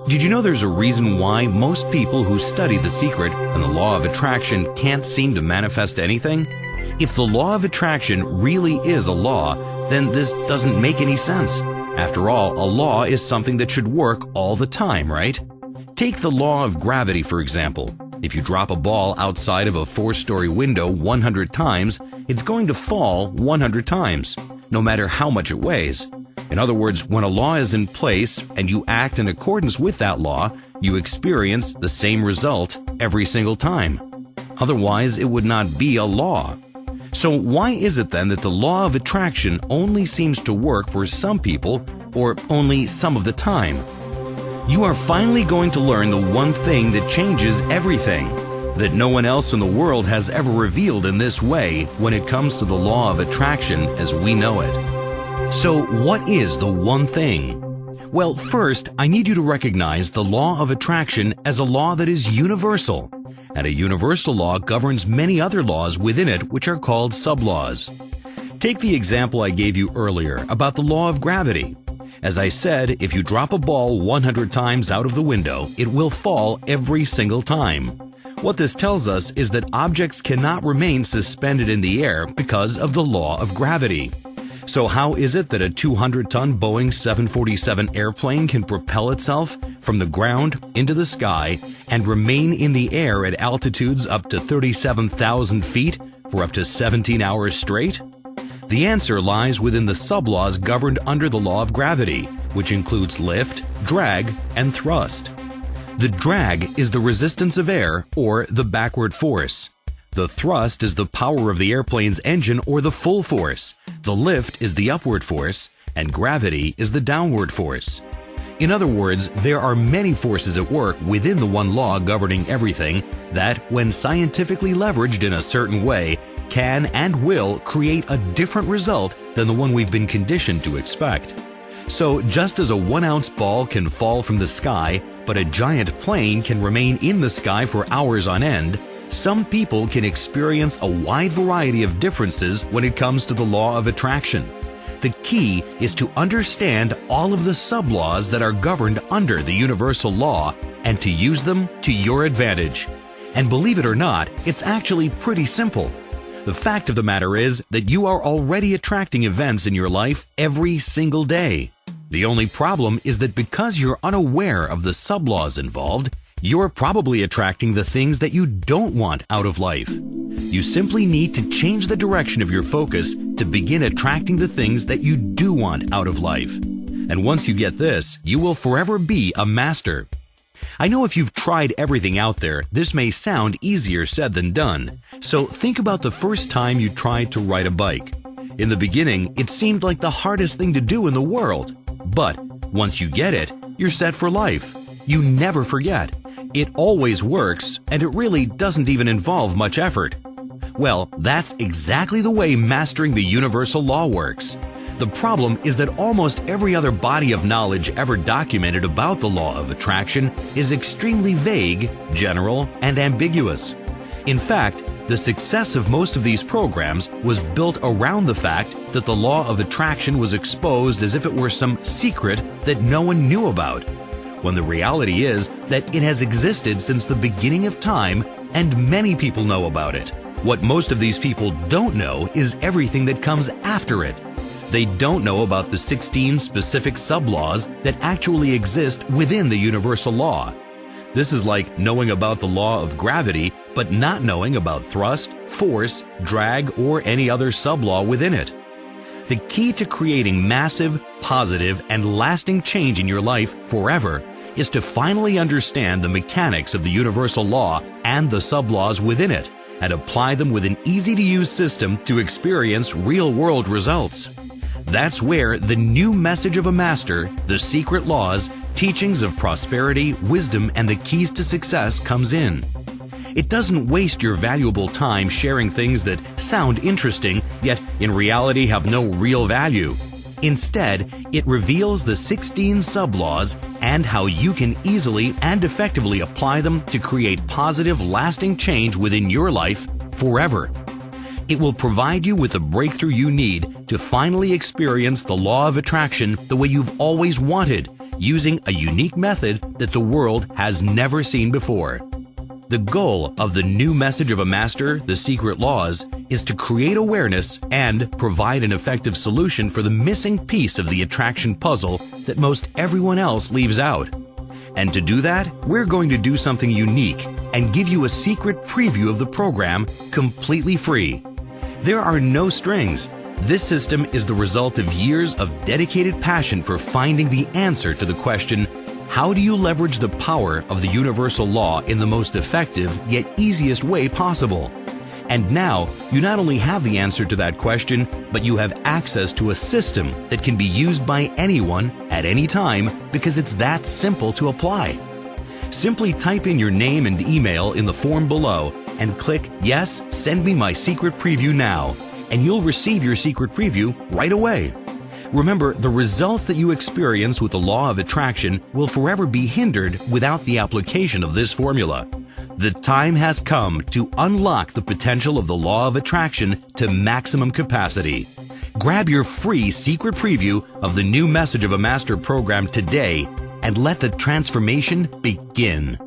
Did you know there's a reason why most people who study The Secret and the law of attraction can't seem to manifest anything? If the law of attraction really is a law, then this doesn't make any sense. After all, a law is something that should work all the time, right? Take the law of gravity, for example. If you drop a ball outside of a 4-story window 100 times, it's going to fall 100 times, no matter how much it weighs. In other words, when a law is in place and you act in accordance with that law, you experience the same result every single time. Otherwise, it would not be a law. So why is it then that the law of attraction only seems to work for some people or only some of the time? You are finally going to learn the one thing that changes everything, that no one else in the world has ever revealed in this way when it comes to the law of attraction as we know it. So what is the one thing? Well, first, I need you to recognize the law of attraction as a law that is universal. And a universal law governs many other laws within it which are called sublaws. Take the example I gave you earlier about the law of gravity. As I said, if you drop a ball 100 times out of the window, it will fall every single time. What this tells us is that objects cannot remain suspended in the air because of the law of gravity. So how is it that a 200-ton Boeing 747 airplane can propel itself from the ground into the sky and remain in the air at altitudes up to 37,000 feet for up to 17 hours straight? The answer lies within the sublaws governed under the law of gravity, which includes lift, drag, and thrust. The drag is the resistance of air, or the backward force. The thrust is the power of the airplane's engine, or the full force. The lift is the upward force, and gravity is the downward force. In other words, there are many forces at work within the one law governing everything that, when scientifically leveraged in a certain way, can and will create a different result than the one we've been conditioned to expect. So just as a 1-ounce ball can fall from the sky, but a giant plane can remain in the sky for hours on end, some people can experience a wide variety of differences when it comes to the law of attraction. The key is to understand all of the sublaws that are governed under the universal law and to use them to your advantage. And believe it or not, it's actually pretty simple. The fact of the matter is that you are already attracting events in your life every single day. The only problem is that because you're unaware of the sublaws involved, you're probably attracting the things that you don't want out of life. You simply need to change the direction of your focus to begin attracting the things that you do want out of life. And once you get this, you will forever be a master. I know if you've tried everything out there, this may sound easier said than done. So think about the first time you tried to ride a bike. In the beginning, it seemed like the hardest thing to do in the world. But once you get it, you're set for life. You never forget. It always works, and it really doesn't even involve much effort. Well, that's exactly the way mastering the universal law works. The problem is that almost every other body of knowledge ever documented about the law of attraction is extremely vague, general, and ambiguous. In fact, the success of most of these programs was built around the fact that the law of attraction was exposed as if it were some secret that no one knew about, when the reality is that it has existed since the beginning of time and many people know about it. What most of these people don't know is everything that comes after it. They don't know about the 16 specific sublaws that actually exist within the universal law. This is like knowing about the law of gravity, but not knowing about thrust, force, drag, or any other sublaw within it. The key to creating massive, positive, and lasting change in your life forever is to finally understand the mechanics of the universal law and the sublaws within it, and apply them with an easy-to-use system to experience real-world results. That's where the new message of a master, the secret laws, teachings of prosperity, wisdom, and the keys to success comes in. It doesn't waste your valuable time sharing things that sound interesting, yet in reality have no real value. Instead, it reveals the 16 sublaws and how you can easily and effectively apply them to create positive, lasting change within your life forever. It will provide you with the breakthrough you need to finally experience the law of attraction the way you've always wanted, using a unique method that the world has never seen before. The goal of the new message of a master, The Secret Laws, is to create awareness and provide an effective solution for the missing piece of the attraction puzzle that most everyone else leaves out. And to do that, we're going to do something unique and give you a secret preview of the program completely free. There are no strings. This system is the result of years of dedicated passion for finding the answer to the question, how do you leverage the power of the universal law in the most effective yet easiest way possible? And now, you not only have the answer to that question, but you have access to a system that can be used by anyone at any time because it's that simple to apply. Simply type in your name and email in the form below and click Yes, send me my secret preview now, and you'll receive your secret preview right away. Remember, the results that you experience with the law of attraction will forever be hindered without the application of this formula. The time has come to unlock the potential of the law of attraction to maximum capacity. Grab your free secret preview of the new Message of a Master program today and let the transformation begin.